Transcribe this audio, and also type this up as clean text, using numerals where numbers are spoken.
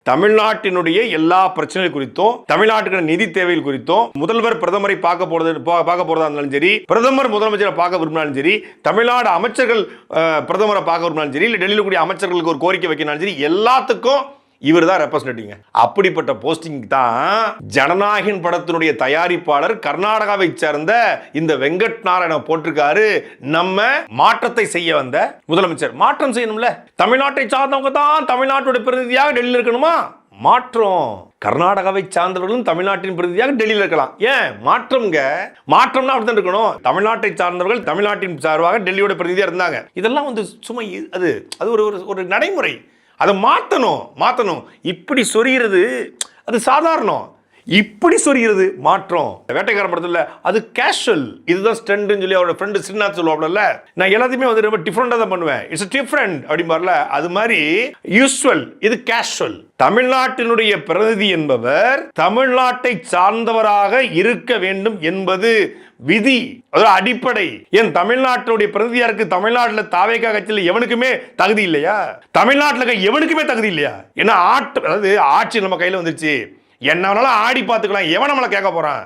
தமிழ்நாட்டினுடைய எல்லா பிரச்சனைகள் குறித்தும், தமிழ்நாட்டுக்கான நிதி தேவைகள் குறித்தும், முதல்வர் பிரதமரை பார்க்க போறதா இருந்தாலும் சரி, பிரதமர் முதலமைச்சரை பார்க்க விரும்பினாலும் சரி, தமிழ்நாடு அமைச்சர்கள் பிரதமரை பார்க்க விரும்பினாலும் சரி, இல்லை டெல்லியில் கூடிய அமைச்சர்களுக்கு ஒரு கோரிக்கை வைக்கணும் சரி, எல்லாத்துக்கும் இவர் தான் ரெப்ரசன்டேட்டிவ். அப்படிப்பட்ட போஸ்டிங் தான் ஜனநாயகன் படத்தினுடைய தயாரிப்பாளர் கர்நாடகாவை சேர்ந்த இந்த வெங்கட் நாராயண போட்டிருக்காரு. நம்ம மாற்றத்தை செய்ய வந்த முதலமைச்சர் மாற்றம் செய்யணும்ல, தமிழ்நாட்டை சார்ந்தவங்க தான் தமிழ்நாட்டுடைய பிரதிநிதியாக டெல்லியில் இருக்கணுமா? மாற்றம். கர்நாடகாவை சார்ந்தவர்களும் தமிழ்நாட்டின் பிரதிநிதியாக டெல்லியில் இருக்கலாம். ஏன் மாற்றம்ங்க? மாற்றம்னா அப்படிதான் இருக்கணும். தமிழ்நாட்டை சார்ந்தவர்கள் தமிழ்நாட்டின் சார்பாக டெல்லியோட பிரதிநிதியாக இருந்தாங்க. இதெல்லாம் வந்து சும்மா அது ஒரு நடைமுறை. அதை மாற்றணும். இப்படி சொரிகிறது அது சாதாரணம், இப்படி சொரிகிறது மாற்றம். வேட்டைக்காரன் படத்தில் அது கேஷுவல், இதுதான் ஸ்டண்ட்னு சொல்லி அவரோட ஃப்ரெண்டு ஸ்ரீநாத் சொல்லுவாப்ல, நான் எல்லாத்தையுமே வந்து ரொம்ப டிஃப்ரெண்டாக தான் பண்ணுவேன், இட்ஸ் டிஃப்ரெண்ட் அப்படிம்பார்ல, அது மாதிரி யூஸ்வல், இது கேஷுவல். தமிழ்நாட்டினுடைய பிரதிநிதி என்பவர் தமிழ்நாட்டை சார்ந்தவராக இருக்க வேண்டும் என்பது விதி, அடிப்படை. ஏன் தமிழ்நாட்டுடைய பிரதிநிதியா இருக்கு தமிழ்நாட்டில் தாவேகா கட்சியில் எவனுக்குமே தகுதி இல்லையா? தமிழ்நாட்டில் எவனுக்குமே தகுதி இல்லையா? ஏன்னா ஆட்சி நம்ம கையில் வந்துருச்சு, என்ன வேணாலும் ஆடி பார்த்துக்கலாம், எவன் நம்மளை கேட்க போறான்?